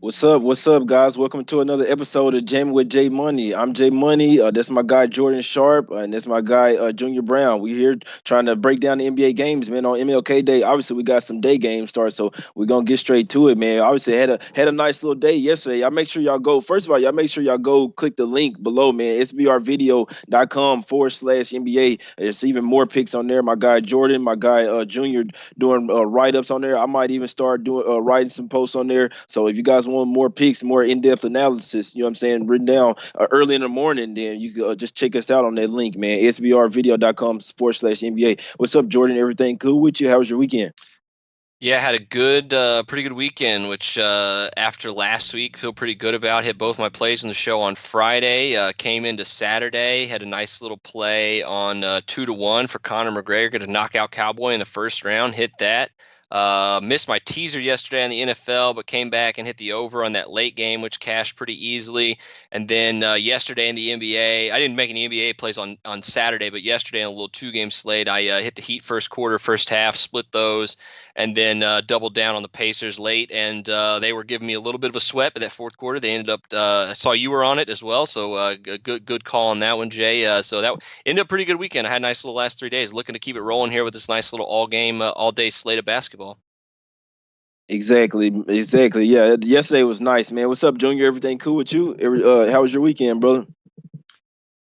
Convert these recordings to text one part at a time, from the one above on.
What's up? What's up, guys? Welcome to another episode of Jammin with J Money. I'm J Money. That's my guy Jordan Sharp, and that's my guy Junior Brown. We here trying to break down the NBA games, man. On MLK Day, obviously we got some day games start, so we're gonna get straight to it, man. Obviously had a nice little day yesterday. Y'all make sure y'all go. First of all, y'all make sure y'all go click the link below, man. sbrvideo.com/NBA. There's even more picks on there. My guy Jordan, my guy Junior doing write ups on there. I might even start doing writing some posts on there. So if you guys want more picks, more in depth analysis, you know what I'm saying, written down early in the morning, then you can just check us out on that link, man. sbrvideo.com/NBA. What's up, Jordan? Everything cool with you? How was your weekend? Yeah, had a pretty good weekend, which after last week, feel pretty good about. Hit both my plays in the show on Friday. Came into Saturday, had a nice little play on 2-1 for Conor McGregor to knock out Cowboy in the first round. Hit that. Missed my teaser yesterday on the NFL, but came back and hit the over on that late game, which cashed pretty easily. And then yesterday in the NBA, I didn't make any NBA plays on Saturday, but yesterday on a little two-game slate, I hit the Heat first quarter, first half, split those, and then doubled down on the Pacers late. And they were giving me a little bit of a sweat, but that fourth quarter, they ended up. I saw you were on it as well, so good call on that one, Jay. So that ended up pretty good weekend. I had a nice little last 3 days. Looking to keep it rolling here with this nice little all day slate of basketball. Exactly. Yeah, yesterday was nice, man. What's up, Junior? Everything cool with you? How was your weekend, brother?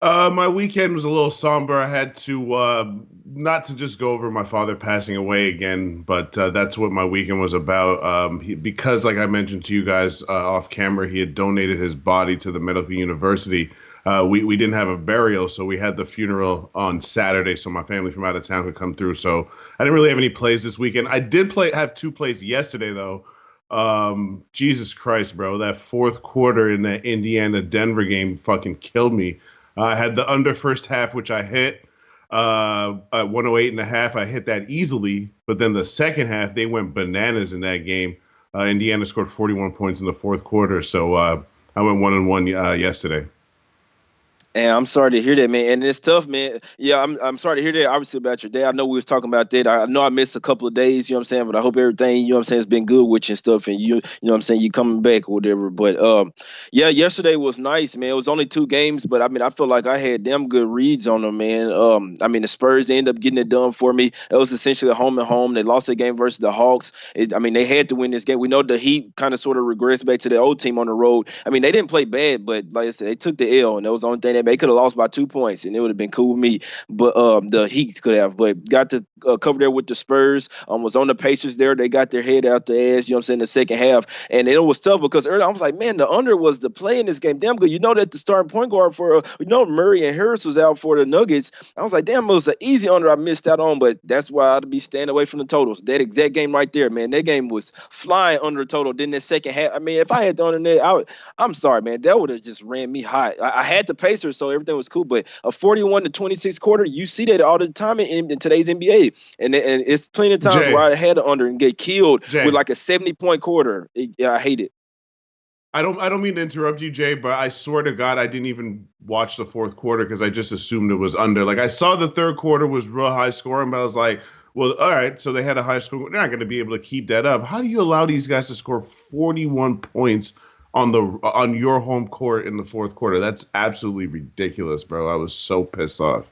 My weekend was a little somber. I had to not to just go over my father passing away again, but that's what my weekend was about. Because, like I mentioned to you guys off camera, he had donated his body to the medical university. We didn't have a burial, so we had the funeral on Saturday, so my family from out of town could come through. So I didn't really have any plays this weekend. I did have two plays yesterday though. Jesus Christ, bro, that fourth quarter in the Indiana Denver game fucking killed me. I had the under first half, which I hit at 108.5. I hit that easily. But then the second half, they went bananas in that game. Indiana scored 41 points in the fourth quarter. So I went 1-1 yesterday. And I'm sorry to hear that, man. And it's tough, man. Yeah, I'm sorry to hear that. Obviously about your day. I know we was talking about that. I know I missed a couple of days, you know what I'm saying, but I hope everything, you know what I'm saying, has been good with you and stuff. And you know what I'm saying, you coming back or whatever. But yeah, yesterday was nice, man. It was only two games, but I mean, I feel like I had damn good reads on them, man. I mean, the Spurs they ended up getting it done for me. It was essentially a home and home. They lost the game versus the Hawks. I mean, they had to win this game. We know the Heat kind of sort of regressed back to the old team on the road. I mean, they didn't play bad, but like I said, they took the L, and that was the only thing they could have lost by 2 points, and it would have been cool with me. But the Heat could have, but got to cover there with the Spurs. Was on the Pacers there. They got their head out the ass. You know what I'm saying? The second half, and it was tough because earlier I was like, man, the under was the play in this game. Damn good. You know that the starting point guard for Murray and Harris was out for the Nuggets. I was like, damn, it was an easy under I missed out on, but that's why I'd be staying away from the totals. That exact game right there, man. That game was flying under total. Then the second half, I mean, if I had the under net, I'm sorry, man. That would have just ran me hot. I had the Pacers, so everything was cool. But a 41-26 quarter, you see that all the time in today's NBA, and it's plenty of times where Jay, I had the under and get killed with Jay, like a 70-point quarter. Yeah, I hate it. I don't mean to interrupt you, Jay, but I swear to God, I didn't even watch the fourth quarter because I just assumed it was under. Like I saw the third quarter was real high scoring, but I was like, well, all right, so they had a high score. They're not going to be able to keep that up. How do you allow these guys to score 41 points on your home court in the fourth quarter? That's absolutely ridiculous, bro. I was so pissed off.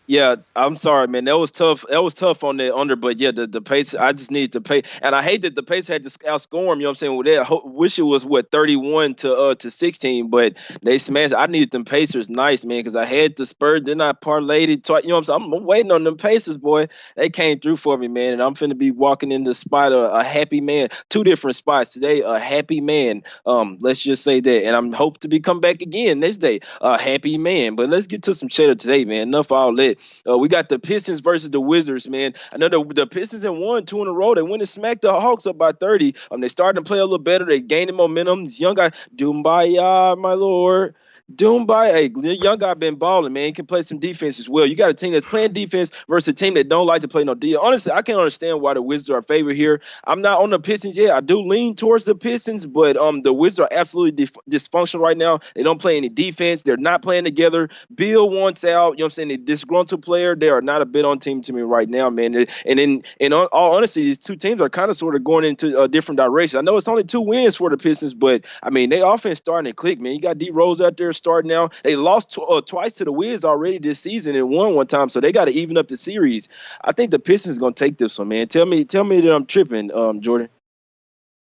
Yeah, I'm sorry, man. That was tough. That was tough on the under, but yeah, the pace. I just need to pay, and I hate that the pace had to outscore him. You know what I'm saying? With that, wish it was what 31 to 16, but they smashed. I needed them Pacers nice, man, because I had the Spurs. Then I parlayed it. You know what I'm saying? I'm waiting on them Pacers, boy. They came through for me, man, and I'm finna be walking in the spot of a happy man. Two different spots today. A happy man. Let's just say that, and I'm hope to be come back again next day. A happy man. But let's get to some cheddar today, man. Enough all that. We got the Pistons versus the Wizards, man. I know the Pistons have won two in a row. They went and smacked the Hawks up by 30. They started to play a little better. They gained momentum. This young guy, Dumbaya, my lord. Doom by the young guy been balling, man. He can play some defense as well. You got a team that's playing defense versus a team that don't like to play no D. Honestly, I can't understand why the Wizards are favored here. I'm not on the Pistons yet. I do lean towards the Pistons, but the Wizards are absolutely dysfunctional right now. They don't play any defense. They're not playing together. Bill wants out. You know what I'm saying? The disgruntled player. They are not a bid on team to me right now, man. And in all honesty, these two teams are kind of sort of going into a different direction. I know it's only 2 wins for the Pistons, but I mean, they offense starting to click, man. You got D Rose out there starting now. They lost twice to the Wiz already this season and won one time, so they got to even up the series. I think the Pistons gonna take this one, man. Tell me that I'm tripping, Jordan.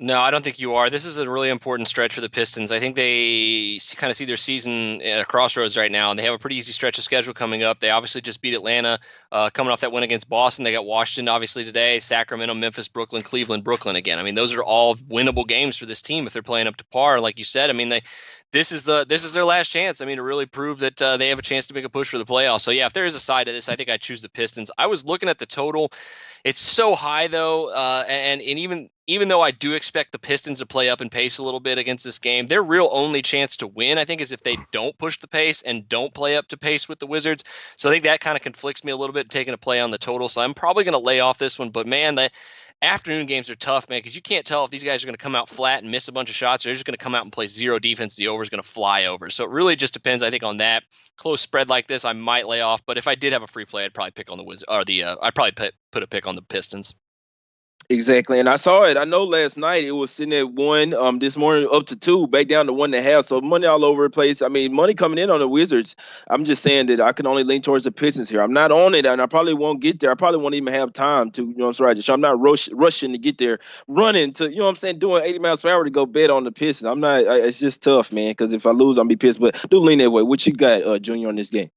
No, I don't think you are. This is a really important stretch for the Pistons. I think they kind of see their season at a crossroads right now, and they have a pretty easy stretch of schedule coming up. They obviously just beat Atlanta, coming off that win against Boston. They got Washington, obviously, today, Sacramento, Memphis, Brooklyn, Cleveland, Brooklyn again. I mean, those are all winnable games for this team if they're playing up to par. Like you said, I mean, this is their last chance. I mean, to really prove that they have a chance to make a push for the playoffs. So, yeah, if there is a side of this, I think I'd choose the Pistons. I was looking at the total. It's so high, though, and even though I do expect the Pistons to play up and pace a little bit against this game, their real only chance to win, I think, is if they don't push the pace and don't play up to pace with the Wizards. So I think that kind of conflicts me a little bit, taking a play on the total. So I'm probably going to lay off this one. But, man, the afternoon games are tough, man, because you can't tell if these guys are going to come out flat and miss a bunch of shots, or they're just going to come out and play zero defense. The over is going to fly over. So it really just depends, I think, on that. Close spread like this, I might lay off. But if I did have a free play, I'd probably pick on the Wizards, or I'd probably put a pick on the Pistons. Exactly, and I saw it. I know last night it was sitting at 1. This morning up to 2, back down to 1.5. So money all over the place. I mean, money coming in on the Wizards. I'm just saying that I can only lean towards the Pistons here. I'm not on it, and I probably won't get there. I probably won't even have time to. You know what I'm saying? So I'm not rushing to get there, running to. You know what I'm saying? Doing 80 miles per hour to go bet on the Pistons. I'm not. It's just tough, man. Because if I lose, I'm be pissed. But do lean that way. What you got, Junior, on this game?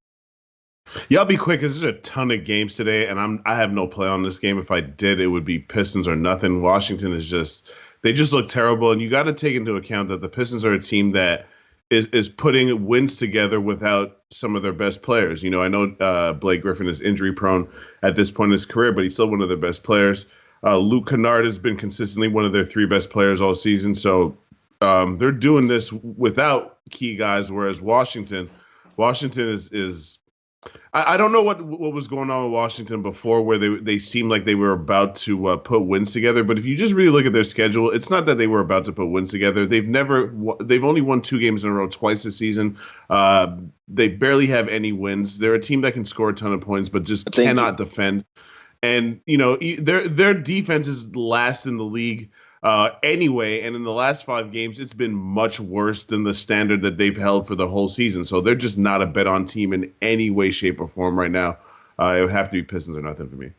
Yeah, I'll be quick because there's a ton of games today, and I have no play on this game. If I did, it would be Pistons or nothing. Washington they just look terrible, and you got to take into account that the Pistons are a team that is putting wins together without some of their best players. You know, I know Blake Griffin is injury prone at this point in his career, but he's still one of their best players. Luke Kennard has been consistently one of their 3 best players all season, so they're doing this without key guys, whereas Washington is I don't know what was going on with Washington before, where they seemed like they were about to put wins together. But if you just really look at their schedule, it's not that they were about to put wins together. They've only won 2 games in a row twice this season. They barely have any wins. They're a team that can score a ton of points, but just cannot defend. And you know their defense is last in the league. Anyway, and in the last 5 games, it's been much worse than the standard that they've held for the whole season. So they're just not a bet-on team in any way, shape, or form right now. It would have to be Pistons or nothing for me.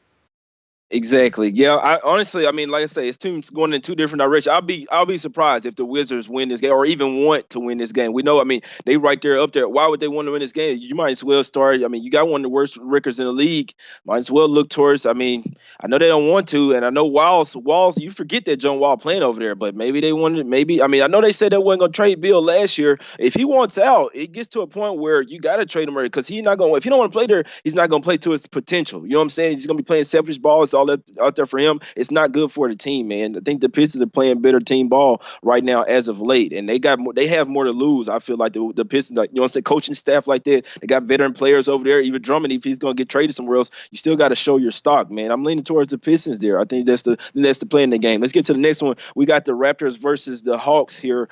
Exactly. Yeah. I mean, like I say, it's teams going in 2 different directions. I'll be surprised if the Wizards win this game or even want to win this game. We know. I mean, they right there up there. Why would they want to win this game? You might as well start. I mean, you got one of the worst records in the league. Might as well look towards. I mean, I know they don't want to, and I know Walls. You forget that John Wall playing over there, but maybe they wanted. Maybe I mean, I know they said they wasn't gonna trade Bill last year. If he wants out, it gets to a point where you got to trade him because he's not gonna. If he don't want to play there, he's not gonna play to his potential. You know what I'm saying? He's gonna be playing selfish balls all that out there for him. It's not good for the team, man. I think the Pistons are playing better team ball right now as of late, and they have more to lose. I feel like the Pistons, like, you know what I'm saying, coaching staff like that. They got veteran players over there. Even Drummond, if he's gonna get traded somewhere else, you still got to show your stock, man. I'm leaning towards the Pistons there. I think that's the play in the game. Let's get to the next one. We got the Raptors versus the Hawks here.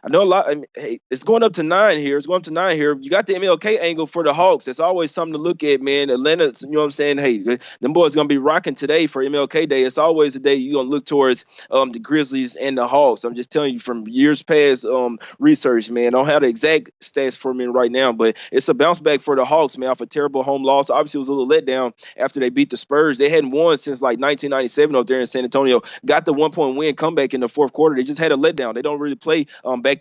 I know a lot. I mean, hey, it's going up to 9 here. It's going up to 9 here. You got the MLK angle for the Hawks. It's always something to look at, man. Atlanta, you know what I'm saying? Hey, them boys going to be rocking today for MLK Day. It's always a day you're going to look towards the Grizzlies and the Hawks. I'm just telling you from years past research, man. I don't have the exact stats for me right now, but it's a bounce back for the Hawks, man, off a terrible home loss. Obviously, it was a little letdown after they beat the Spurs. They hadn't won since like 1997 up there in San Antonio. Got the 1-point win comeback in the 4th quarter. They just had a letdown. They don't really play back-to-back.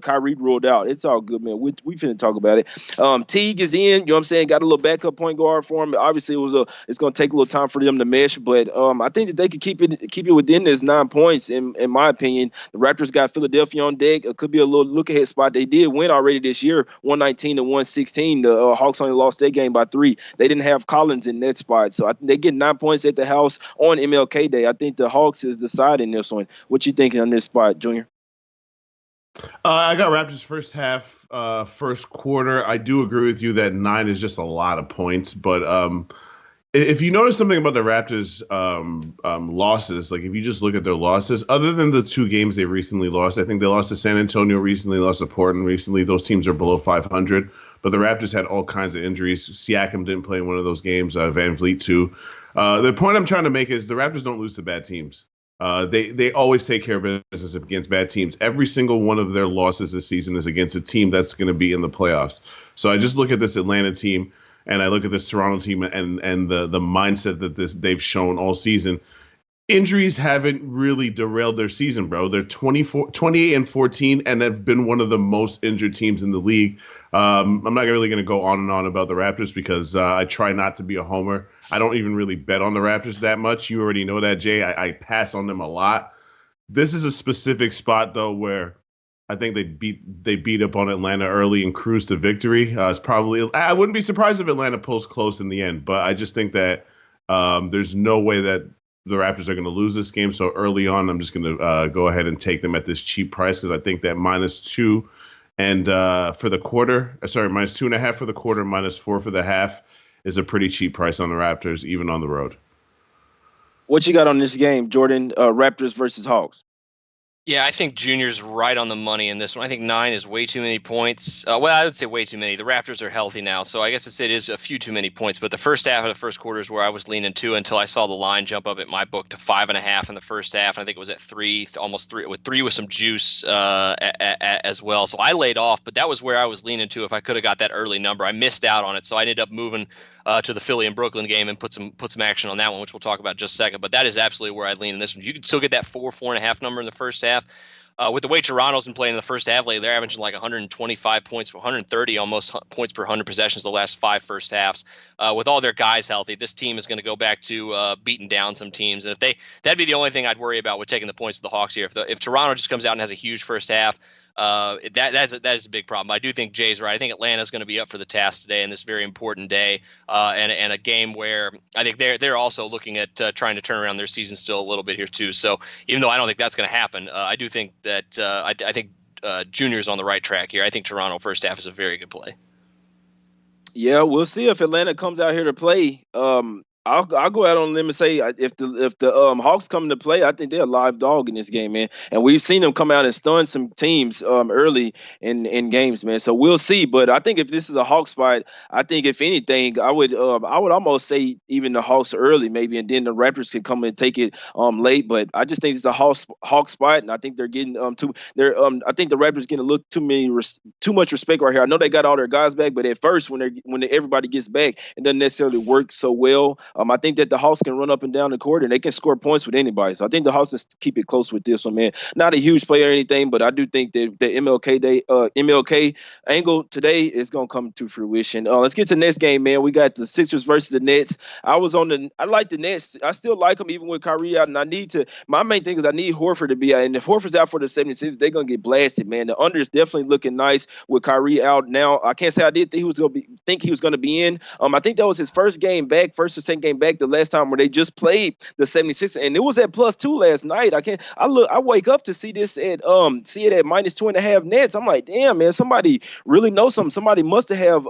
Kyrie ruled out. It's all good, man. We finna talk about it. Teague is in. You know what I'm saying? Got a little backup point guard for him. Obviously, it's gonna take a little time for them to mesh, but I think that they could keep it within this 9 points. In my opinion, the Raptors got Philadelphia on deck. It could be a little look ahead spot. They did win already this year, 119-116. The Hawks only lost that game by 3. They didn't have Collins in that spot, so I think they get 9 points at the house on MLK Day. I think the Hawks is deciding this one. What you thinking on this spot, Junior? I got Raptors first half, first quarter. I do agree with you that 9 is just a lot of points, but if you notice something about the Raptors' losses, like if you just look at their losses, other than the 2 games they recently lost, I think they lost to San Antonio recently, lost to Portland recently. Those teams are below 500, but the Raptors had all kinds of injuries. Siakam didn't play in one of those games. Van Vliet too. The point I'm trying to make is the Raptors don't lose to bad teams. They always take care of business against bad teams. Every single one of their losses this season is against a team that's going to be in the playoffs. So I just look at this Atlanta team and I look at this Toronto team and the mindset that they've shown all season. Injuries haven't really derailed their season, bro. They're 28 and 14 and have been one of the most injured teams in the league. I'm not really going to go on and on about the Raptors because I try not to be a homer. I don't even really bet on the Raptors that much. You already know that, Jay. I pass on them a lot. This is a specific spot, though, where I think they beat up on Atlanta early and cruised to victory. It's probably I wouldn't be surprised if Atlanta pulls close in the end, but I just think that there's no way that the Raptors are going to lose this game. So early on, I'm just going to go ahead and take them at this cheap price because I think that -2 and for the quarter, -2.5 for the quarter, -4 for the half is a pretty cheap price on the Raptors, even on the road. What you got on this game, Jordan? Raptors versus Hawks. Yeah, I think Junior's right on the money in this one. I think 9 is way too many points. Well, I would say way too many. The Raptors are healthy now, so I guess it is a few too many points. But the first half of the first quarter is where I was leaning to until I saw the line jump up at my book to 5.5 in the first half. And I think it was at 3, almost 3, with some juice as well. So I laid off, but that was where I was leaning to if I could have got that early number. I missed out on it, so I ended up moving to the Philly and Brooklyn game and put some action on that one, which we'll talk about in just a second. But that is absolutely where I lean in this one. You could still get that 4.5 number in the first half. With the way Toronto's been playing in the first half lately, they're averaging like 125 points, 130 almost points per 100 possessions the last 5 first halves. With all their guys healthy, this team is going to go back to beating down some teams. And that'd be the only thing I'd worry about with taking the points of the Hawks here. If Toronto just comes out and has a huge first half, that is a big problem. I do think Jay's right. I think Atlanta's going to be up for the task today in this very important day, and a game where I think they're also looking at trying to turn around their season still a little bit here too. So even though I don't think that's going to happen, I do think that I think Junior's on the right track here. I think Toronto first half is a very good play. Yeah, we'll see if Atlanta comes out here to play. I'll go out on a limb and say if the Hawks come to play, I think they're a live dog in this game, man. And we've seen them come out and stun some teams early in games, man. So we'll see. But I think if this is a Hawks fight, I think if anything, I would almost say even the Hawks early maybe, and then the Raptors can come and take it late. But I just think it's a Hawks fight, and I think they're getting I think the Raptors getting a little too much respect right here. I know they got all their guys back, but at first when everybody gets back, it doesn't necessarily work so well. I think that the Hawks can run up and down the court and they can score points with anybody. So I think the Hawks can keep it close with this one, man. Not a huge player or anything, but I do think that the MLK angle today is gonna come to fruition. Let's get to the next game, man. We got the Sixers versus the Nets. I like the Nets. I still like them even with Kyrie out, and my main thing is I need Horford to be out. And if Horford's out for the 76ers, they're gonna get blasted, man. The under is definitely looking nice with Kyrie out now. I can't say I did think he was gonna be in. I think that was his first or second game back the last time where they just played the 76ers, and it was at +2 last night. I wake up to see this at see it at -2.5 Nets. I'm like, damn, man, somebody really knows something. Somebody must have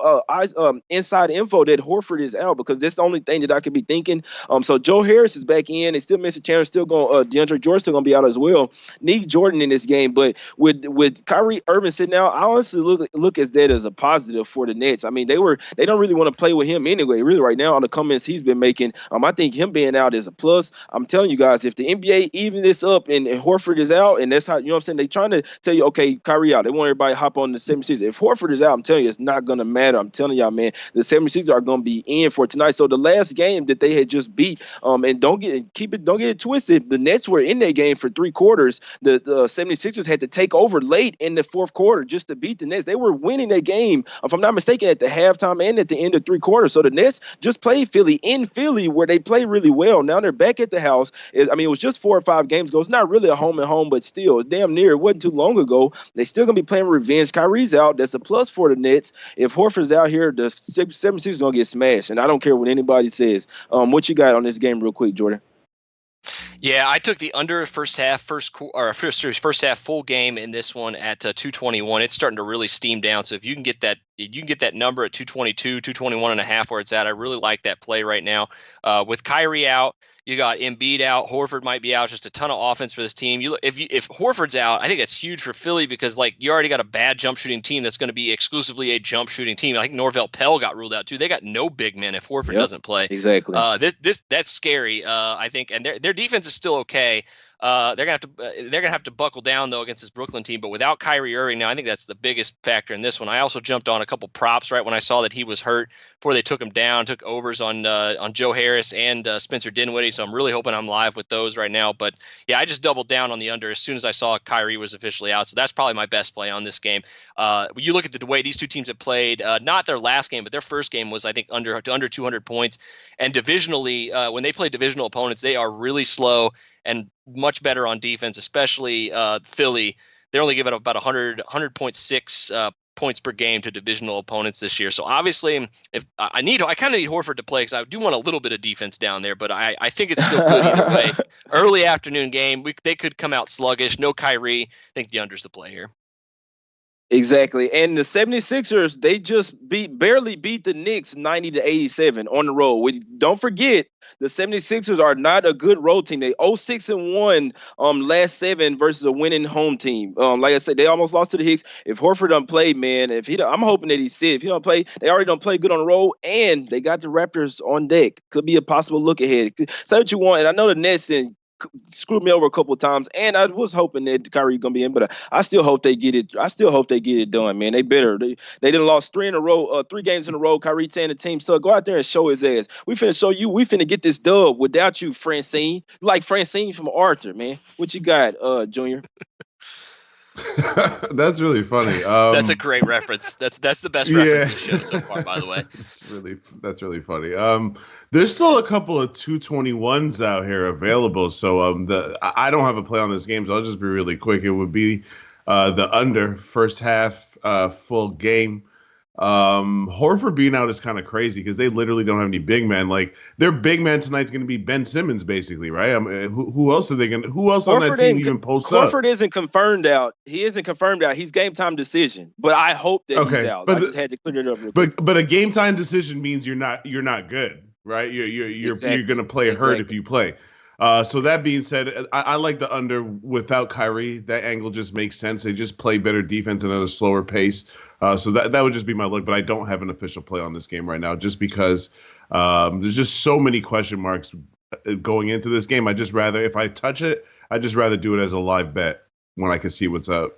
inside info that Horford is out, because that's the only thing that I could be thinking. So Joe Harris is back in. They still missing Chandler, still going. DeAndre Jordan still gonna be out as well. Need Jordan in this game, but with Kyrie Irving sitting out, I honestly look at that as a positive for the Nets. I mean, they don't really want to play with him anyway. Really, right now on the comments he's been making, I think him being out is a plus. I'm telling you guys, if the NBA even this up and Horford is out, and that's how, you know what I'm saying, they trying to tell you, okay, Kyrie out, they want everybody to hop on the 76ers. If Horford is out, I'm telling you, it's not gonna matter. I'm telling y'all, man, the 76ers are gonna be in for tonight. So the last game that they had just beat, and don't get it twisted, the Nets were in that game for 3 quarters. The 76ers had to take over late in the 4th quarter just to beat the Nets. They were winning that game, if I'm not mistaken, at the halftime and at the end of 3 quarters. So the Nets just played Philly in Philly, where they play really well. Now they're back at the house. It was just 4 or 5 games ago. It's not really a home and home, but still, damn near. It wasn't too long ago. They still gonna be playing revenge. Kyrie's out. That's a plus for the Nets. If Horford's out here, the 76ers is gonna get smashed, and I don't care what anybody says. What you got on this game, real quick, Jordan? Yeah, I took the under first half full game in this one at 221. It's starting to really steam down. So if you can get that number at 222, 221 and a half where it's at, I really like that play right now. With Kyrie out, you got Embiid out, Horford might be out. Just a ton of offense for this team. If Horford's out, I think that's huge for Philly because like you already got a bad jump shooting team that's going to be exclusively a jump shooting team. I think Norvell Pell got ruled out too. They got no big men if Horford doesn't play. Exactly. That's scary. I think, and their defense is still okay. They're gonna have to buckle down though against this Brooklyn team. But without Kyrie Irving now, I think that's the biggest factor in this one. I also jumped on a couple props right when I saw that he was hurt before they took him down. Took overs on Joe Harris and Spencer Dinwiddie. So I'm really hoping I'm live with those right now. But yeah, I just doubled down on the under as soon as I saw Kyrie was officially out. So that's probably my best play on this game. You look at the way these two teams have played. Not their last game, but their first game was I think under 200 points. And divisionally, when they play divisional opponents, they are really slow and much better on defense, especially Philly. They're only giving up about 100.6 points per game to divisional opponents this year. So obviously, if I kind of need Horford to play because I do want a little bit of defense down there, but I think it's still good either way. Early afternoon game, they could come out sluggish. No Kyrie. I think the under's the play here. Exactly. And the 76ers, they just barely beat the Knicks 90-87 on the road. Don't forget, the 76ers are not a good road team. They 0-6-1 last 7 versus a winning home team. Like I said, they almost lost to the Hicks. If Horford don't play, man, I'm hoping that he sit. If he don't play, they already don't play good on the road, and they got the Raptors on deck. Could be a possible look ahead. Say what you want, and I know the Nets didn't screwed me over a couple of times, and I was hoping that Kyrie gonna be in, but I still hope they get it. I still hope they get it done, man. They better. They didn't lost 3 games in a row. Kyrie saying the team, so go out there and show his ass. We finna show you. We finna get this dub without you, Francine. Like Francine from Arthur, man. What you got, Junior? That's really funny. That's a great reference. That's the best reference of the show so far, by the way. That's really funny. There's still a couple of 221s out here available. So I don't have a play on this game, so I'll just be really quick. It would be the under first half full game. Horford being out is kind of crazy because they literally don't have any big men. Like their big man tonight's going to be Ben Simmons, basically, right? I mean, who else are they going? Who else on that team even posts up? Horford isn't confirmed out. He isn't confirmed out. He's game time decision, but I hope that he's out. I just had to clear it up. But a game time decision means you're not good, right? You're going to play hurt if you play. So that being said, I like the under without Kyrie. That angle just makes sense. They just play better defense and at a slower pace. So that would just be my look, but I don't have an official play on this game right now just because there's just so many question marks going into this game. If I touch it, I'd just rather do it as a live bet when I can see what's up.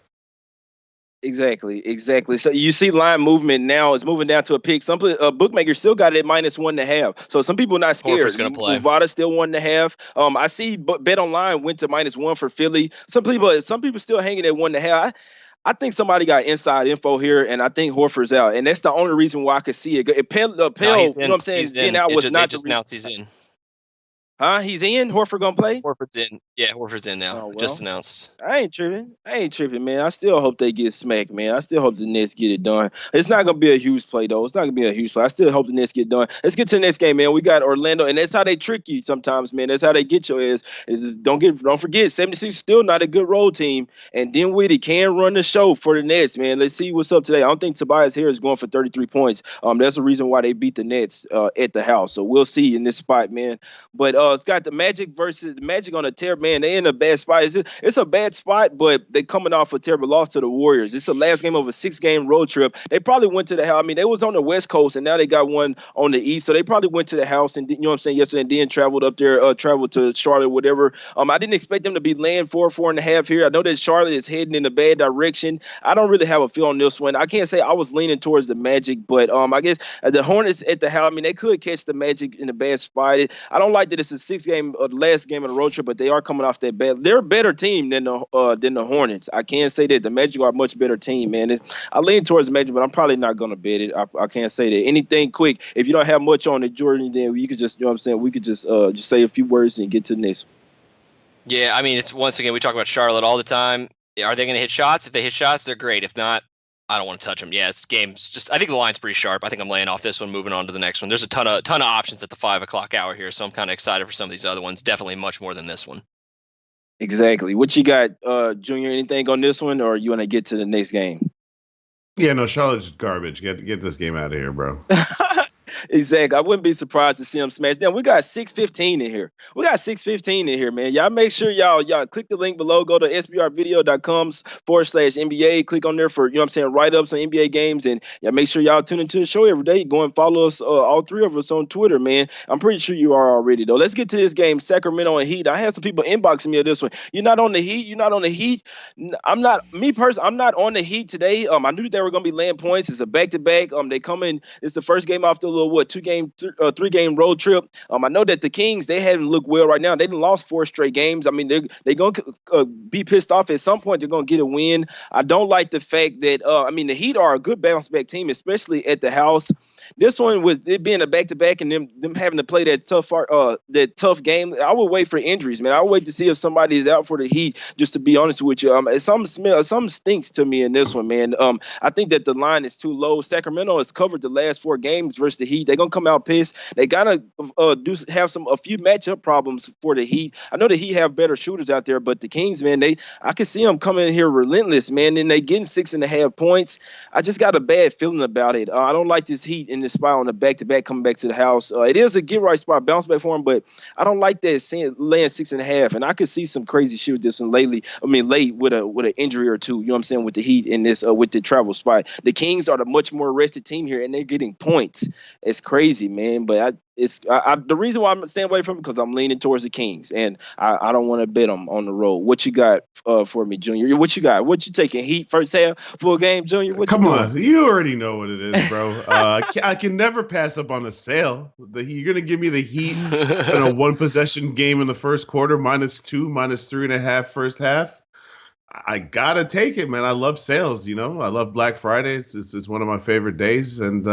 Exactly. So you see line movement now is moving down to a pick. Some bookmakers still got it at -1.5. So some people are not scared. Horford's going to play. Nevada's still 1.5. I see Bet Online went to -1 for Philly. Some people still hanging at 1.5. I think somebody got inside info here, and I think Horford's out, and that's the only reason why I could see it. Pell, you know what I'm saying? Being out was not just announced he's in. Huh? He's in? Horford gonna play? Horford's in. Yeah, Horford's in now. Well, just announced. I ain't tripping, man. I still hope they get smacked, man. I still hope the Nets get it done. It's not gonna be a huge play, though. It's not gonna be a huge play. I still hope the Nets get done. Let's get to the next game, man. We got Orlando, and that's how they trick you sometimes, man. That's how they get your ass. Don't forget, 76 still not a good road team, and Dinwiddie can run the show for the Nets, man. Let's see what's up today. I don't think Tobias Harris is going for 33 points. That's the reason why they beat the Nets at the house. So we'll see in this spot, man. But it's got the Magic versus the Magic on a tear, man. They in a bad spot. It's a bad spot, but they coming off a terrible loss to the Warriors. It's the last game of a 6-game road trip. They probably went to the house. I mean, they was on the West Coast, and now they got one on the East. So they probably went to the house and, you know what I'm saying, yesterday, and then traveled up there, traveled to Charlotte, whatever. I didn't expect them to be laying 4.5 here. I know that Charlotte is heading in a bad direction. I don't really have a feel on this one. I can't say I was leaning towards the Magic, but I guess the Hornets at the house, I mean, they could catch the Magic in a bad spot. I don't like that it's a 6-game, last game of the road trip, but they are coming off that bad. They're a better team than the Hornets. I can't say that. The Magic are a much better team, man. I lean towards the Magic, but I'm probably not going to bet it. I can't say that. Anything quick. If you don't have much on it, Jordan, then you could just, you know what I'm saying, we could just say a few words and get to the next. Yeah, I mean, it's once again, we talk about Charlotte all the time. Are they going to hit shots? If they hit shots, they're great. If not, I don't want to touch them. Yeah, it's games. Just I think the line's pretty sharp. I think I'm laying off this one, moving on to the next one. There's a ton of options at the 5 o'clock hour here, so I'm kind of excited for some of these other ones. Definitely much more than this one. Exactly. What you got, Junior? Anything on this one, or you want to get to the next game? Yeah, no, Charlotte's garbage. Get this game out of here, bro. Exactly. I wouldn't be surprised to see them smash. Now we got 6:15 in here. We got 6:15 in here, man. Y'all make sure y'all click the link below. Go to sbrvideo.com/NBA. Click on there for write-ups on NBA games, and y'all make sure y'all tune into the show every day. Go and follow us, all three of us on Twitter, man. I'm pretty sure you are already though. Let's get to this game, Sacramento and Heat. I had some people inboxing me of this one. You're not on the Heat. You're not on the Heat. I'm not. Me personally, I'm not on the Heat today. I knew they were gonna be laying points. It's a back-to-back. They come in. It's the first game off the little 3-game road trip. I know that the Kings, they haven't looked well right now. They done lost 4 straight games. I mean, they're going to be pissed off at some point. They're going to get a win. I don't like the fact that the Heat are a good bounce back team, especially at the house. This one, with it being a back-to-back and them having to play that tough game, I would wait for injuries, man. I would wait to see if somebody is out for the Heat, just to be honest with you. Something stinks to me in this one, man. I think that the line is too low. Sacramento has covered the last 4 games versus the Heat. They're going to come out pissed. They got to have a few matchup problems for the Heat. I know the Heat have better shooters out there, but the Kings, man, I can see them coming in here relentless, man, and they getting 6.5 points. I just got a bad feeling about it. I don't like this Heat in this spot on the back-to-back coming back to the house. It is a get-right spot, bounce back for him, but I don't like that laying 6.5, and I could see some crazy shit with this one late with an injury or two, you know what I'm saying, with the Heat in this with the travel spot. The Kings are the much more rested team here, and they're getting points. It's crazy, man, but the reason why I'm staying away from it because I'm leaning towards the Kings, and I don't want to bet them on the road. What you got for me, Junior? What you got? What you taking? Heat first half, full game, Junior? Come on, you already know what it is, bro. I can never pass up on a sale. You're gonna give me the Heat in a 1-possession game in the first quarter, -2, -3.5 first half. I gotta take it, man. I love sales. I love Black Friday. It's one of my favorite days, and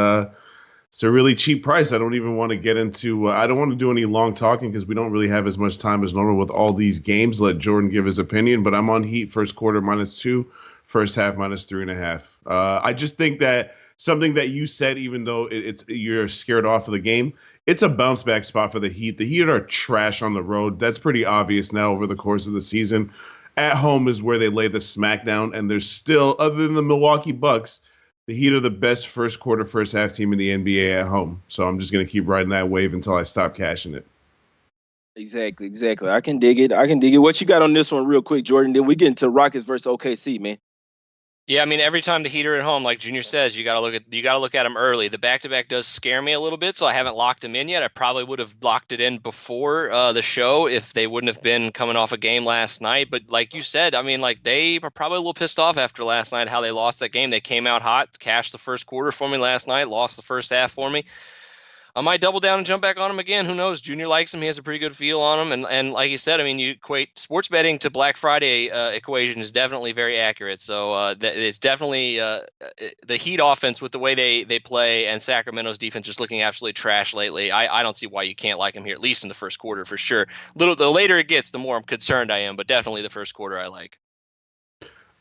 it's a really cheap price. I don't even want to get into I don't want to do any long talking because we don't really have as much time as normal with all these games. Let Jordan give his opinion, but I'm on Heat first quarter -2, first half -3.5. I just think that something that you said, even though you're scared off of the game, it's a bounce back spot for the Heat. The Heat are trash on the road. That's pretty obvious now over the course of the season. At home is where they lay the smackdown, and there's still, other than the Milwaukee Bucks, the Heat are the best first quarter, first half team in the NBA at home. So I'm just going to keep riding that wave until I stop cashing it. Exactly. I can dig it. What you got on this one real quick, Jordan? Then we get into Rockets versus OKC, man. Yeah, I mean, every time the Heat are at home, like Junior says, you got to look at them early. The back-to-back does scare me a little bit, so I haven't locked them in yet. I probably would have locked it in before the show if they wouldn't have been coming off a game last night. But like you said, I mean, like they were probably a little pissed off after last night how they lost that game. They came out hot, cashed the first quarter for me last night, lost the first half for me. I might double down and jump back on him again. Who knows? Junior likes him. He has a pretty good feel on him. And like you said, I mean, you equate sports betting to Black Friday equation is definitely very accurate. So it's definitely the Heat offense with the way they play and Sacramento's defense just looking absolutely trash lately. I don't see why you can't like him here, at least in the first quarter for sure. The later it gets, the more concerned I am. But definitely the first quarter I like.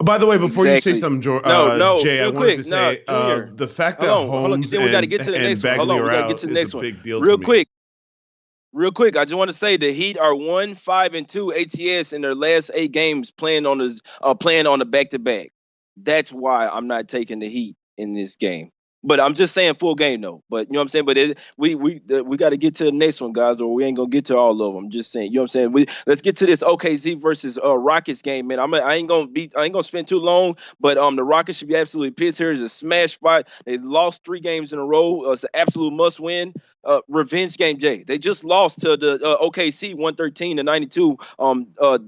By the way, before you say something, Jay, I wanted to say the fact that Holmes we got to get to the next one. Hold on, we got to get to the next one. Big deal real quick. I just want to say the Heat are 1-5-2 ATS in their last 8 games playing on the back-to-back. That's why I'm not taking the Heat in this game. But I'm just saying full game though. But you know what I'm saying. But we got to get to the next one, guys, or we ain't gonna get to all of them. I'm just saying. You know what I'm saying. Let's get to this OKC versus Rockets game, man. I ain't gonna spend too long. But the Rockets should be absolutely pissed here. It's a smash spot. They lost 3 games in a row. It's an absolute must win. Revenge game, Jay. They just lost to the OKC 113-92.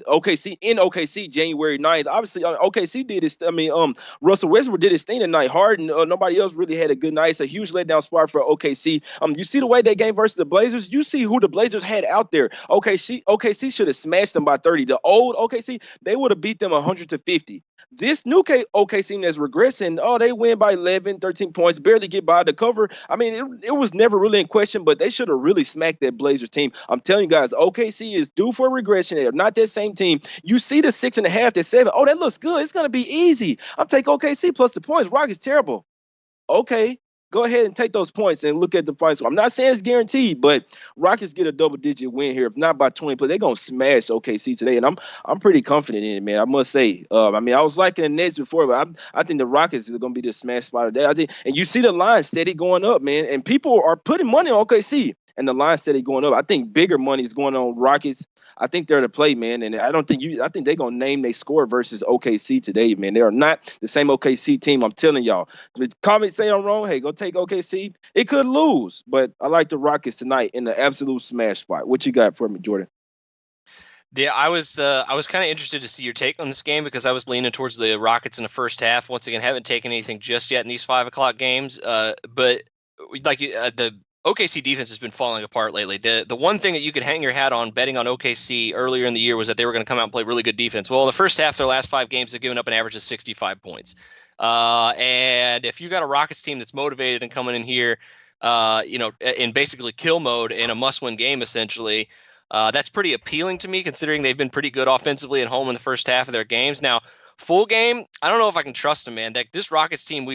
OKC January 9th. Obviously, OKC did his. Russell Westbrook did his thing tonight. Harden, nobody else really had a good night. It's a huge letdown spot for OKC. You see the way they game versus the Blazers. You see who the Blazers had out there. OKC should have smashed them by 30. The old OKC, they would have beat them 100-50. This new OKC team that's regressing, oh, they win by 11, 13 points, barely get by the cover. I mean, it was never really in question, but they should have really smacked that Blazers team. I'm telling you guys, OKC is due for regression. They're not that same team. You see the 6.5, the 7. Oh, that looks good. It's going to be easy. I'm taking OKC plus the points. Rockets terrible. Okay, go ahead and take those points and look at the fight. So I'm not saying it's guaranteed, but Rockets get a double-digit win here, if not by 20. But they're gonna smash OKC today, and I'm pretty confident in it, man. I must say. I mean, I was liking the Nets before, but I think the Rockets are gonna be the smash spot today. I think, and you see the line steady going up, man, and people are putting money on OKC, and the line steady going up. I think bigger money is going on Rockets. I think they're to play, man, and I think they're gonna name they score versus OKC today, man. They are not the same OKC team. I'm telling y'all. The comments say I'm wrong. Hey, go take OKC. It could lose, but I like the Rockets tonight in the absolute smash spot. What you got for me, Jordan? Yeah, I was kind of interested to see your take on this game because I was leaning towards the Rockets in the first half. Once again, haven't taken anything just yet in these 5 o'clock games. But like the OKC defense has been falling apart lately. The one thing that you could hang your hat on betting on OKC earlier in the year was that they were going to come out and play really good defense. Well, in the first half, their last 5 games, they've given up an average of 65 points. And if you got a Rockets team that's motivated and coming in here, in basically kill mode in a must-win game, essentially, that's pretty appealing to me, considering they've been pretty good offensively at home in the first half of their games. Now, full game, I don't know if I can trust them, man. This Rockets team,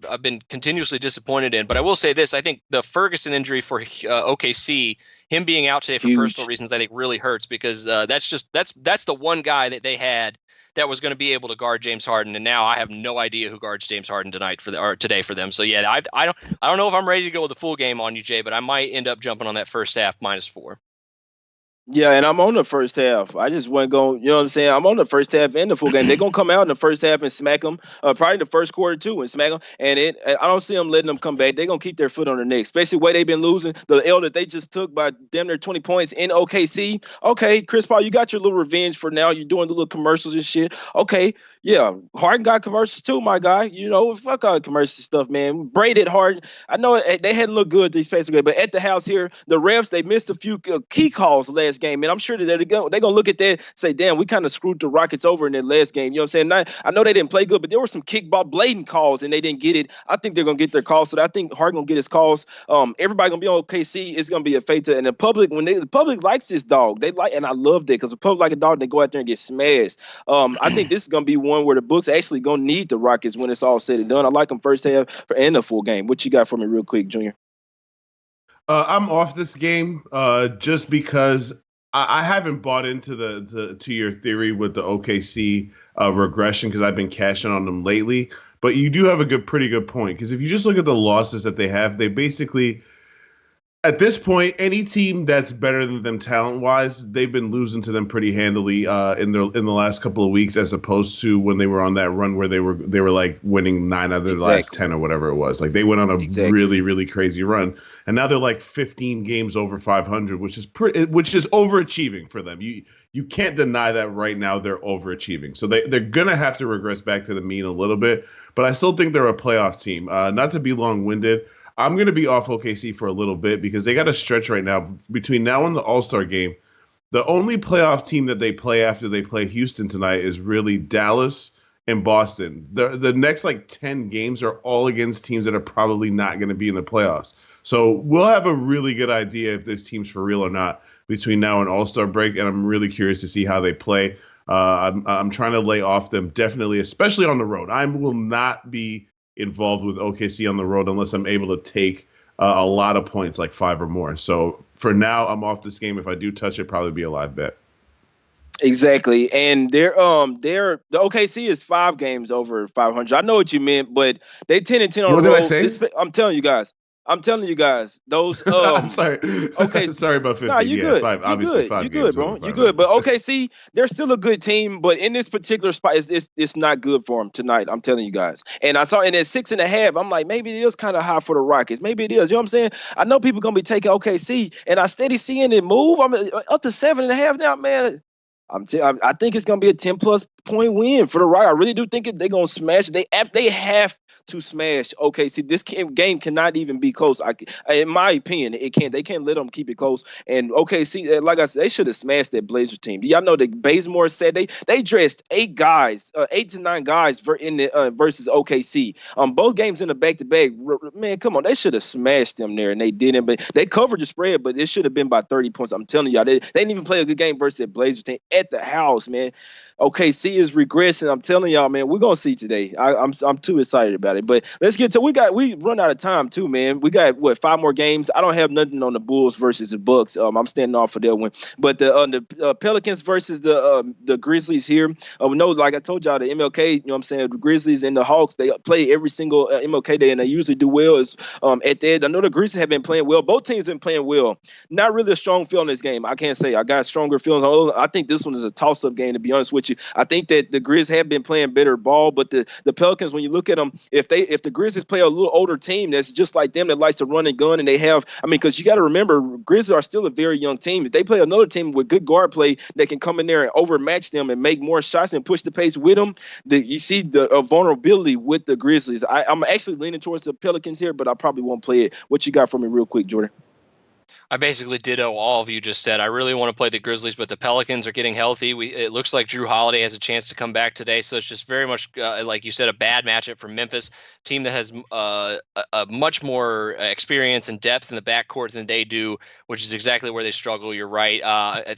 I've been continuously disappointed in. But I will say this: I think the Ferguson injury for OKC, him being out today for personal reasons, I think really hurts because that's the one guy that they had that was going to be able to guard James Harden, and now I have no idea who guards James Harden today for them. So yeah, I don't know if I'm ready to go with the full game on you, Jay, but I might end up jumping on that first half -4. Yeah, and I'm on the first half. I just wasn't going, you know what I'm saying? I'm on the first half and the full game. They're going to come out in the first half and smack them, probably the first quarter too, and smack them. And I don't see them letting them come back. They're going to keep their foot on their neck, especially the way they've been losing. The L that they just took by damn near 20 points in OKC. Okay, Chris Paul, you got your little revenge for now. You're doing the little commercials and shit. Okay, yeah, Harden got commercials too, my guy. You know, fuck all the commercial stuff, man. Braided Harden. I know they hadn't looked good these past games, but at the house here, the refs, they missed a few key calls last game, and I'm sure that they're going to look at that and say, damn, we kind of screwed the Rockets over in that last game. You know what I'm saying? I know they didn't play good, but there were some kickball blatant calls, and they didn't get it. I think they're going to get their calls, so I think Harden going to get his calls. Everybody going to be on OKC. It's going to be a fate to, and the public, the public likes this dog. They like, and I loved it because the public like a dog, they go out there and get smashed. I think this is going to be one where the books actually going to need the Rockets when it's all said and done. I like them first half and the full game. What you got for me real quick, Junior? I'm off this game just because I haven't bought into to your theory with the OKC regression because I've been cashing on them lately. But you do have a pretty good point because if you just look at the losses that they have, they basically, at this point, any team that's better than them talent-wise, they've been losing to them pretty handily in the last couple of weeks, as opposed to when they were on that run where they were like winning 9 out of their last 10 or whatever it was. Like they went on a really, really crazy run, and now they're like 15 games over 500, which is overachieving for them. You can't deny that right now they're overachieving. So they're gonna have to regress back to the mean a little bit, but I still think they're a playoff team. Not to be long-winded, I'm going to be off OKC for a little bit because they got a stretch right now between now and the All-Star game. The only playoff team that they play after they play Houston tonight is really Dallas and Boston. The next like 10 games are all against teams that are probably not going to be in the playoffs. So we'll have a really good idea if this team's for real or not between now and All-Star break, and I'm really curious to see how they play. I'm trying to lay off them definitely, especially on the road. I will not be involved with OKC on the road unless I'm able to take a lot of points, like 5 or more. So for now, I'm off this game. If I do touch it, probably be a live bet. Exactly, and the OKC is 5 games over 500. I know what you meant, but they 10-10 on the road. What did I say? I'm telling you guys, those. I'm sorry. Okay, sorry about 50. Nah, you good. 5. Obviously, 5 you good, bro. You good. But OKC, they're still a good team. But in this particular spot, it's not good for them tonight. I'm telling you guys. And I saw in at 6.5. I'm like, maybe it is kind of high for the Rockets. Maybe it is. You know what I'm saying? I know people gonna be taking OKC, and I steady seeing it move. I'm up to 7.5 now, man. I think it's gonna be a 10+ point win for the Rockets. I really do think they're gonna smash. They have to smash OKC. This game cannot even be close. In my opinion, it can't. They can't let them keep it close. And OKC, like I said, they should have smashed that Blazer team. Y'all know that Bazemore said they dressed 8 to 9 guys in the versus OKC. Both games in the back-to-back. Man, come on, they should have smashed them there, and they didn't. But they covered the spread, but it should have been by 30 points. I'm telling y'all, they didn't even play a good game versus that Blazer team at the house, man. OKC is regressing. I'm telling y'all, man, we're gonna see today. I'm too excited about it. But let's get to we run out of time too, man. We got 5 more games. I don't have nothing on the Bulls versus the Bucks. I'm standing off for that one. But the Pelicans versus the Grizzlies here. We know, like I told y'all, the MLK. You know what I'm saying? The Grizzlies and the Hawks, they play every single MLK day, and they usually do well. At that, I know the Grizzlies have been playing well. Both teams have been playing well. Not really a strong feel in this game. I can't say I got stronger feelings. I think this one is a toss-up game, to be honest with you. I think that the Grizz have been playing better ball, but the Pelicans, when you look at them, if the Grizzlies play a little older team that's just like them that likes to run and gun, and they have, because you got to remember, Grizzlies are still a very young team. If they play another team with good guard play, they can come in there and overmatch them and make more shots and push the pace with them. You see the vulnerability with the Grizzlies. I'm actually leaning towards the Pelicans here, but I probably won't play it. What you got for me real quick, Jordan? I basically ditto all of you just said. I really want to play the Grizzlies, but the Pelicans are getting healthy. It looks like Drew Holiday has a chance to come back today, so it's just very much, like you said, a bad matchup for Memphis, team that has a much more experience and depth in the backcourt than they do, which is exactly where they struggle. You're right.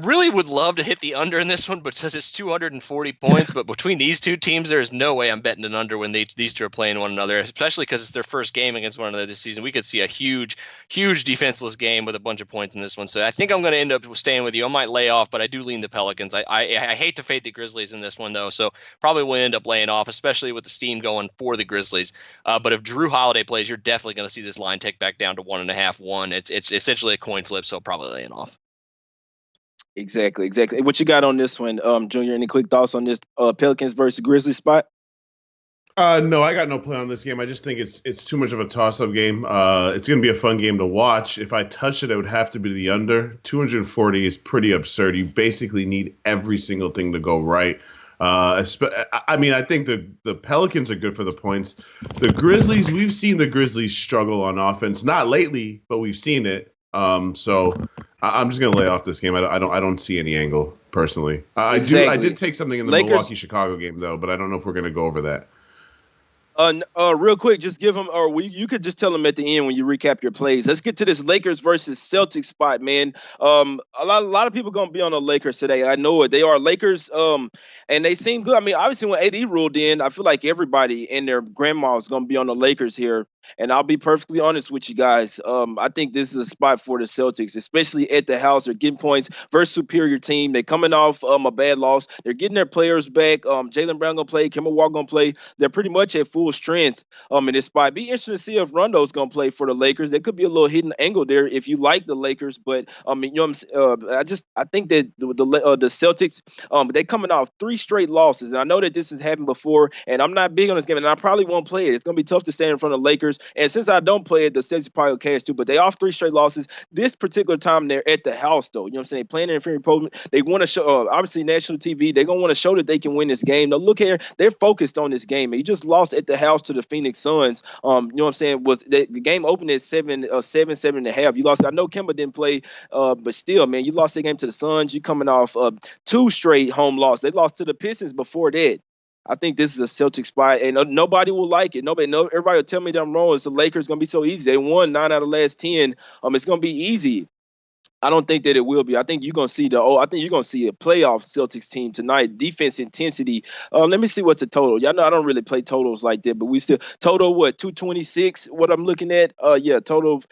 Really would love to hit the under in this one, but since it's 240 points, but between these two teams, there is no way I'm betting an under when these two are playing one another, especially because it's their first game against one another this season. We could see a huge defenseless game with a bunch of points in this one. So I think I'm going to end up staying with you. I might lay off, but I do lean the Pelicans. I hate to fade the Grizzlies in this one, though, so probably will end up laying off, especially with the steam going for the Grizzlies. But if Drew Holiday plays, you're definitely going to see this line tick back down to 1.5, 1. It's essentially a coin flip, so probably laying off. Exactly. What you got on this one, Junior? Any quick thoughts on this Pelicans versus Grizzlies spot? No, I got no play on this game. I just think it's too much of a toss-up game. It's going to be a fun game to watch. If I touch it, it would have to be the under. 240 is pretty absurd. You basically need every single thing to go right. I think the Pelicans are good for the points. The Grizzlies, we've seen the Grizzlies struggle on offense. Not lately, but we've seen it. So I'm just gonna lay off this game. I don't see any angle personally. I did take something in the Milwaukee-Chicago game though, but I don't know if we're gonna go over that. Real quick, just give them, or you could just tell them at the end when you recap your plays. Let's get to this Lakers versus Celtics spot, man. A lot of people gonna be on the Lakers today. I know it. They are Lakers, and they seem good. Obviously when AD ruled in, I feel like everybody and their grandma is gonna be on the Lakers here. And I'll be perfectly honest with you guys. I think this is a spot for the Celtics, especially at the house. They're getting points versus superior team. They're coming off a bad loss. They're getting their players back. Jaylen Brown gonna play. Kemba Walker gonna play. They're pretty much at full strength in this spot. Be interesting to see if Rondo's gonna play for the Lakers. There could be a little hidden angle there if you like the Lakers. But I think that the Celtics they coming off 3 straight losses, and I know that this has happened before. And I'm not big on this game, and I probably won't play it. It's gonna be tough to stand in front of the Lakers. And since I don't play it, the Celtics probably will cash too. But they off 3 straight losses. This particular time, they're at the house, though. You know what I'm saying? Playing in inferior opponent. They want to show, obviously, national TV. They're going to want to show that they can win this game. Now, look here. They're focused on this game. You just lost at the house to the Phoenix Suns. You know what I'm saying? The game opened at 7.5. You lost. I know Kemba didn't play, but still, man, you lost the game to the Suns. You coming off 2 straight home losses. They lost to the Pistons before that. I think this is a Celtic spot, and nobody will like it. Everybody will tell me that I'm wrong. It's the Lakers going to be so easy. They won 9 out of the last 10. It's going to be easy. I don't think that it will be. I think you're going to see a playoff Celtics team tonight. Defense intensity. Let me see what the total. Y'all know I don't really play totals like that, but we still total 226. What I'm looking at. Total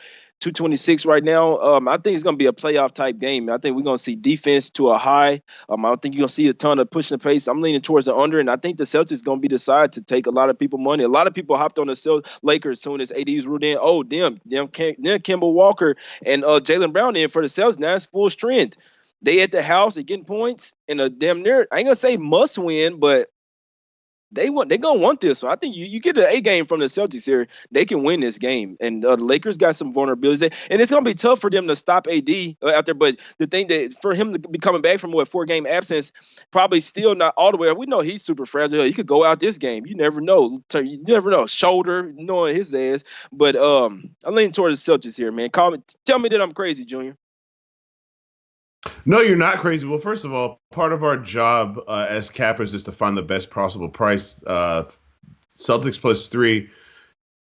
226 right now. I think it's going to be a playoff type game. I think we're going to see defense to a high. I don't think you're going to see a ton of pushing the pace. I'm leaning towards the under, and I think the Celtics going to be the side to take a lot of people money. A lot of people hopped on the Lakers as soon as AD's ruled in. Oh, them Kemba Walker and Jaylen Brown in for the Celtics. Now it's full strength. They at the house, they're getting points, and a damn near, I ain't going to say must win, but They're gonna want this. So I think you get an A game from the Celtics here. They can win this game, and the Lakers got some vulnerabilities, and it's gonna be tough for them to stop AD out there. But the thing that for him to be coming back from 4-game absence, probably still not all the way. We know he's super fragile. He could go out this game. You never know. You never know. Shoulder, knowing his ass. But I lean toward the Celtics here, man. Tell me that I'm crazy, Junior. No, you're not crazy. Well, first of all, part of our job as cappers is to find the best possible price. Celtics +3,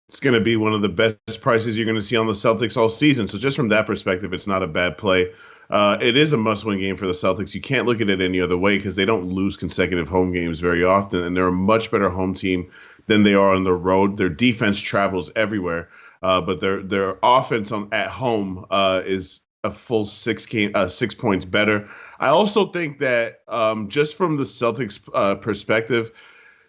it's going to be one of the best prices you're going to see on the Celtics all season. So just from that perspective, it's not a bad play. It is a must-win game for the Celtics. You can't look at it any other way because they don't lose consecutive home games very often, and they're a much better home team than they are on the road. Their defense travels everywhere, but their offense at home is a full 6 points better. I also think that just from the Celtics perspective,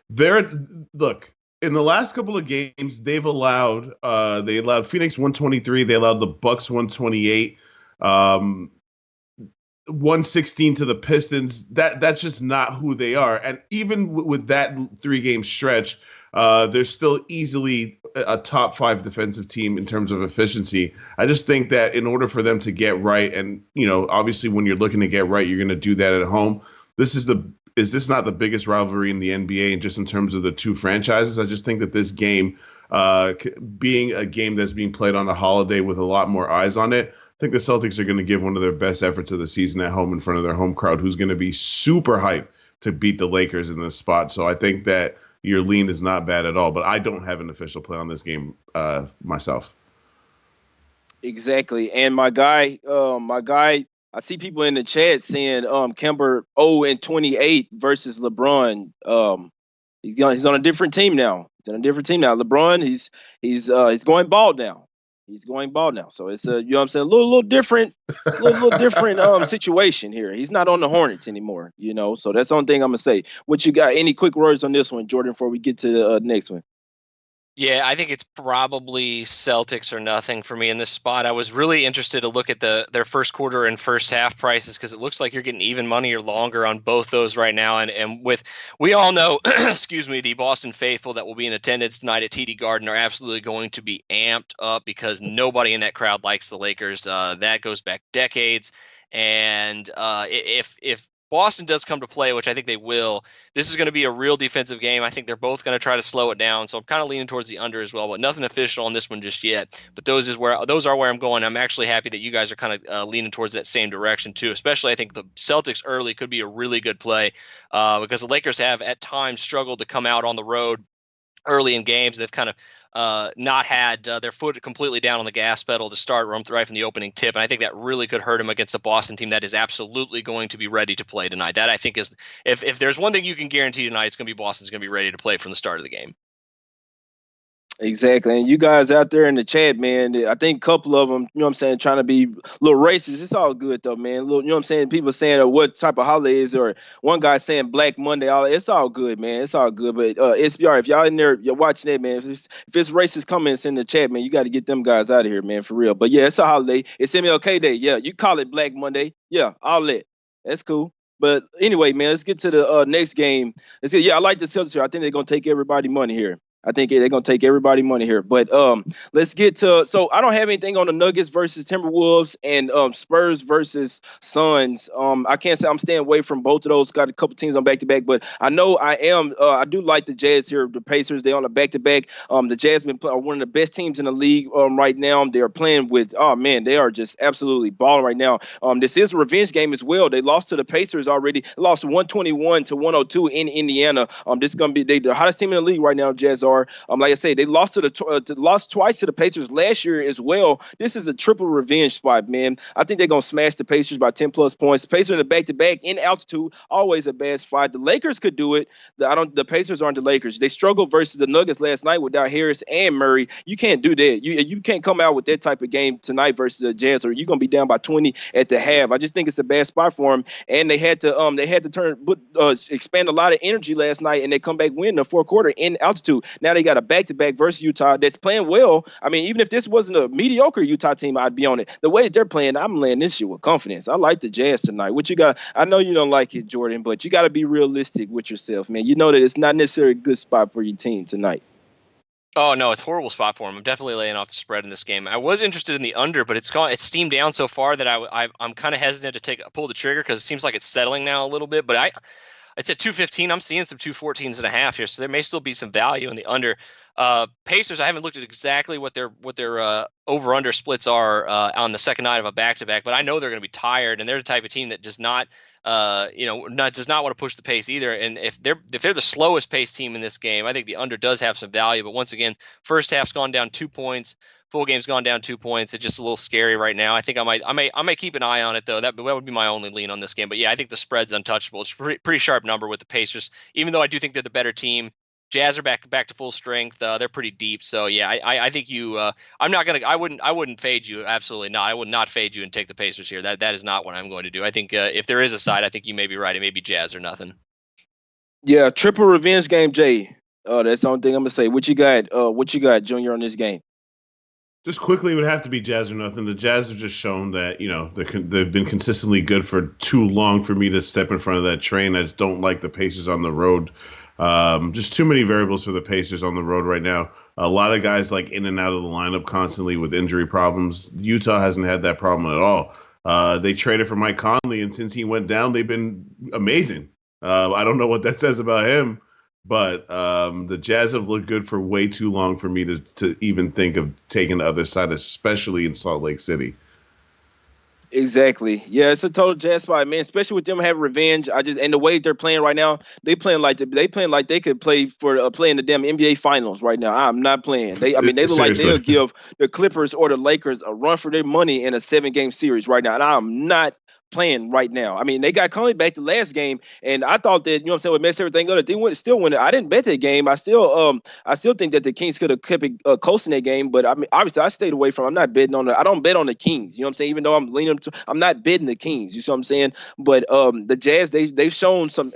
look, in the last couple of games they've allowed Phoenix 123, they allowed the Bucks 128, 116 to the Pistons. That's just not who they are. And even with that 3-game stretch, they're still easily a top 5 defensive team in terms of efficiency. I just think that in order for them to get right, and obviously when you're looking to get right, you're going to do that at home. Is this not the biggest rivalry in the NBA, and just in terms of the two franchises? I just think that this game, being a game that's being played on a holiday with a lot more eyes on it, I think the Celtics are going to give one of their best efforts of the season at home in front of their home crowd, who's going to be super hyped to beat the Lakers in this spot. So I think that your lean is not bad at all, but I don't have an official play on this game myself. Exactly. And my guy, I see people in the chat saying Kemba 0-28 versus LeBron. He's on a different team now. LeBron, he's going bald now. So it's a, what I'm saying, a little different, little different situation here. He's not on the Hornets anymore, So that's the only thing I'm gonna say. What you got? Any quick words on this one, Jordan, before we get to the next one? Yeah, I think it's probably Celtics or nothing for me in this spot. I was really interested to look at their first quarter and first half prices because it looks like you're getting even money or longer on both those right now. And we all know, excuse me, the Boston faithful that will be in attendance tonight at TD Garden are absolutely going to be amped up because nobody in that crowd likes the Lakers. That goes back decades. And if Boston does come to play, which I think they will, this is going to be a real defensive game. I think they're both going to try to slow it down. So I'm kind of leaning towards the under as well, but nothing official on this one just yet. But those are where I'm going. I'm actually happy that you guys are kind of leaning towards that same direction too. Especially I think the Celtics early could be a really good play because the Lakers have at times struggled to come out on the road early in games. They've kind of not had their foot completely down on the gas pedal to start right from the opening tip. And I think that really could hurt him against a Boston team that is absolutely going to be ready to play tonight. That I think is, if there's one thing you can guarantee tonight, it's going to be Boston's going to be ready to play from the start of the game. Exactly. And you guys out there in the chat, man, I think a couple of them, trying to be a little racist. It's all good though, man. People saying what type of holiday is, or one guy saying Black Monday. It's all good, man. It's all good. But SBR, if y'all in there, you're watching it, man. If it's racist comments in the chat, man, you got to get them guys out of here, man, for real. But yeah, it's a holiday. It's MLK Day. Yeah, you call it Black Monday. Yeah, I'll let. That's cool. But anyway, man, let's get to the next game. I like the Celtics here. I think they're gonna take everybody money here. I think they're going to take everybody money here. But let's get to – so I don't have anything on the Nuggets versus Timberwolves and Spurs versus Suns. I can't say I'm staying away from both of those. Got a couple teams on back-to-back. But I know I am I do like the Jazz here, the Pacers. They're on a back-to-back. The Jazz are one of the best teams in the league right now. They're playing with – oh, man, they are just absolutely balling right now. This is a revenge game as well. They lost to the Pacers already. They lost 121 to 102 in Indiana. This is going to be the hottest team in the league right now, Jazz are. Like I say, they lost lost twice to the Pacers last year as well. This is a triple revenge spot, man. I think they're gonna smash the Pacers by 10 plus points. The Pacers in the back-to-back in altitude, always a bad spot. The Lakers could do it. The Pacers aren't the Lakers. They struggled versus the Nuggets last night without Harris and Murray. You can't do that. You can't come out with that type of game tonight versus the Jazz, or you're gonna be down by 20 at the half. I just think it's a bad spot for them. And they had to expand a lot of energy last night, and they come back win the fourth quarter in altitude. Now they got a back-to-back versus Utah that's playing well. I mean, even if this wasn't a mediocre Utah team, I'd be on it. The way that they're playing, I'm laying this shit with confidence. I like the Jazz tonight. What you got? I know you don't like it, Jordan, but you got to be realistic with yourself, man. You know that it's not necessarily a good spot for your team tonight. Oh no, it's a horrible spot for him. I'm definitely laying off the spread in this game. I was interested in the under, but it's steamed down so far that I'm kind of hesitant to pull the trigger because it seems like it's settling now a little bit. But it's at 215. I'm seeing some 214s and a half here, so there may still be some value in the under. Pacers, I haven't looked at exactly what their over under splits are on the second night of a back to back, but I know they're going to be tired, and they're the type of team that does not does not want to push the pace either. And if they're the slowest paced team in this game, I think the under does have some value. But once again, first half's gone down 2 points. Full game's gone down 2 points. It's just a little scary right now. I think I might keep an eye on it though. That would be my only lean on this game. But yeah, I think the spread's untouchable. It's a pretty sharp number with the Pacers, even though I do think they're the better team. Jazz are back to full strength. They're pretty deep. So yeah, I think you. I wouldn't fade you. Absolutely not. I would not fade you and take the Pacers here. That is not what I'm going to do. I think if there is a side, I think you may be right. It may be Jazz or nothing. Yeah, triple revenge game, Jay. That's the only thing I'm gonna say. What you got, Junior, on this game? Just quickly, it would have to be Jazz or nothing. The Jazz have just shown that, they've been consistently good for too long for me to step in front of that train. I just don't like the Pacers on the road. Just too many variables for the Pacers on the road right now. A lot of guys like in and out of the lineup constantly with injury problems. Utah hasn't had that problem at all. They traded for Mike Conley, and since he went down, they've been amazing. I don't know what that says about him. But the Jazz have looked good for way too long for me to even think of taking the other side, especially in Salt Lake City. Exactly. Yeah, it's a total Jazz spot, man. Especially with them having revenge. And the way they're playing right now, they playing like they could play for play in the damn NBA Finals right now. I'm not playing. They look like they'll give the Clippers or the Lakers a run for their money in a 7-game series right now. And I'm not playing right now. I mean, they got Conley back the last game, and I thought that, you know what I'm saying, would mess everything up. They still win it. I didn't bet that game. I still think that the Kings could have kept it close in that game, but I mean, obviously I stayed away from. I'm not betting on I don't bet on the Kings. You know what I'm saying? Even though I'm leaning I'm not betting the Kings. You see what I'm saying? But the Jazz, they've shown some.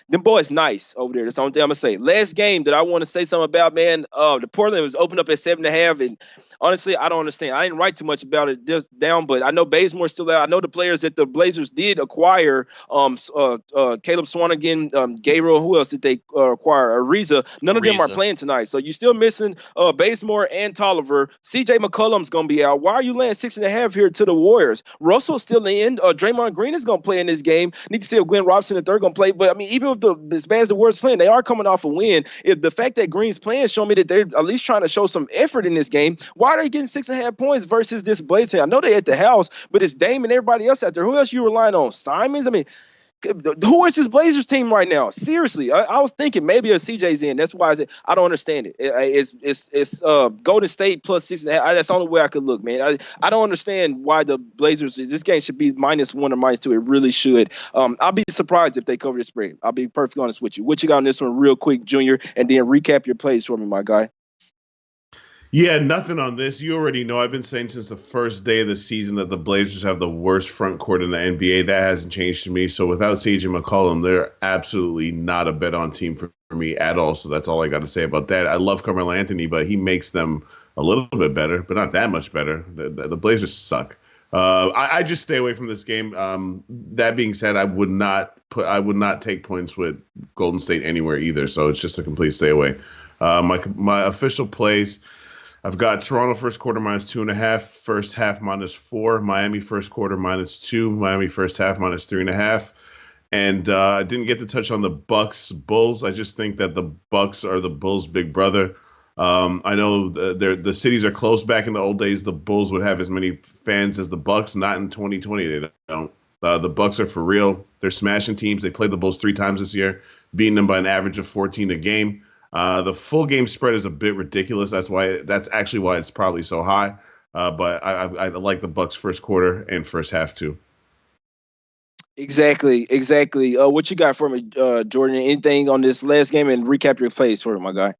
Them boys nice over there. That's the only thing I'm gonna say. Last game that I want to say something about, man. The Portland was opened up at 7.5, and honestly, I don't understand. I didn't write too much about it just down, but I know Bazemore's still out. I know the players that the Blazers did acquire, Caleb Swanigan, Gabriel. Who else did they acquire? Ariza. None of them are playing tonight. So you're still missing Bazemore and Tolliver. CJ McCollum's going to be out. Why are you laying 6.5 here to the Warriors? Russell's still in. Draymond Green is going to play in this game. Need to see if Glenn Robinson the third going to play. But I mean, even if as bad as the Warriors playing, they are coming off a win. If the fact that Green's playing show me that they're at least trying to show some effort in this game, why are they getting 6.5 points versus this Blazers? I know they at the house, but it's Dame and everybody else out there. Who else you relying on? Simons? I mean, who is this Blazers team right now? Seriously, I was thinking maybe if CJ's in. That's why I don't understand it. It's Golden State plus 6.5. That's the only way I could look, man. I don't understand why the Blazers. This game should be -1 or -2. It really should. I'll be surprised if they cover the spread. I'll be perfectly honest with you. What you got on this one, real quick, Junior, and then recap your plays for me, my guy. Yeah, nothing on this. You already know I've been saying since the first day of the season that the Blazers have the worst front court in the NBA. That hasn't changed to me. So without CJ McCollum, they're absolutely not a bet-on team for me at all. So that's all I got to say about that. I love Carmelo Anthony, but he makes them a little bit better, but not that much better. The Blazers suck. I just stay away from this game. That being said, I would not take points with Golden State anywhere either. So it's just a complete stay away. My official plays. I've got Toronto first quarter -2.5, first half -4, Miami first quarter -2, Miami first half -3.5. And I didn't get to touch on the Bucks Bulls. I just think that the Bucks are the Bulls' big brother. I know the cities are close. Back in the old days, the Bulls would have as many fans as the Bucks. Not in 2020, they don't. The Bucks are for real. They're smashing teams. They played the Bulls 3 times this year, beating them by an average of 14 a game. The full game spread is a bit ridiculous. That's actually why it's probably so high. But I like the Bucks first quarter and first half too. Exactly. What you got for me, Jordan? Anything on this last game, and recap your plays for it, my guy?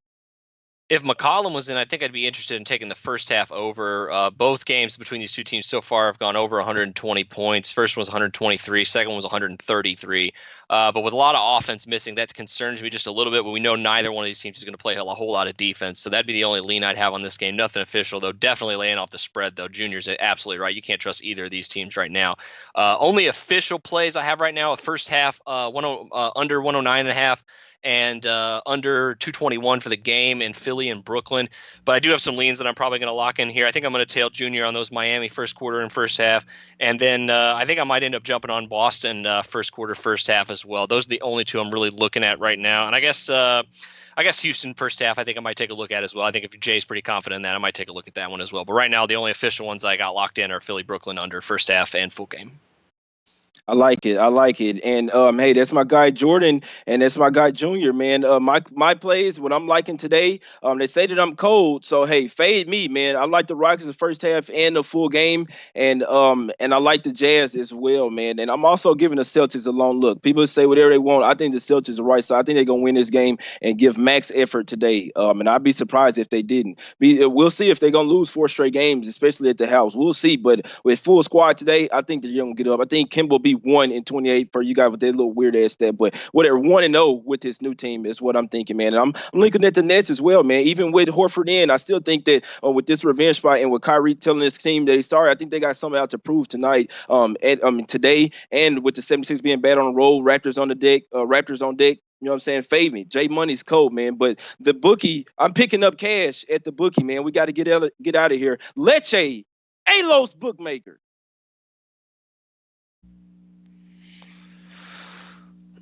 If McCollum was in, I think I'd be interested in taking the first half over. Both games between these two teams so far have gone over 120 points. First one was 123, second one was 133. But with a lot of offense missing, that concerns me just a little bit. But we know neither one of these teams is going to play a whole lot of defense. So that'd be the only lean I'd have on this game. Nothing official, though. Definitely laying off the spread, though. Junior's absolutely right. You can't trust either of these teams right now. Only official plays I have right now, first half under 109.5. And under 221 for the game in Philly and Brooklyn. But I do have some leans that I'm probably going to lock in here. I think I'm going to tail Junior on those Miami first quarter and first half. And then I think I might end up jumping on Boston first quarter, first half as well. Those are the only two I'm really looking at right now. And I guess Houston first half, I think I might take a look at as well. I think if Jay's pretty confident in that, I might take a look at that one as well. But right now, the only official ones I got locked in are Philly, Brooklyn under first half and full game. I like it. And hey, that's my guy Jordan, and that's my guy Junior, man. My plays, what I'm liking today. They say that I'm cold, so hey, fade me, man. I like the Rockets the first half and the full game, and I like the Jazz as well, man. And I'm also giving the Celtics a long look. People say whatever they want. I think the Celtics are right, so I think they're gonna win this game and give max effort today. And I'd be surprised if they didn't. We'll see if they're gonna lose 4 straight games, especially at the house. We'll see. But with full squad today, I think they're gonna get up. I think Kim will be 1-28 for you guys with that little weird ass stat, but whatever, 1-0 with this new team is what I'm thinking, man. And I'm looking at the Nets as well, man. Even with Horford in, I still think that with this revenge spot and with Kyrie telling this team that he's sorry, I think they got something out to prove tonight, today, and with the 76 being bad on the road, Raptors on deck. You know what I'm saying? Fade me. J Money's cold, man. But the bookie, I'm picking up cash at the bookie, man. We got to get out of here. Leche, Alos bookmaker.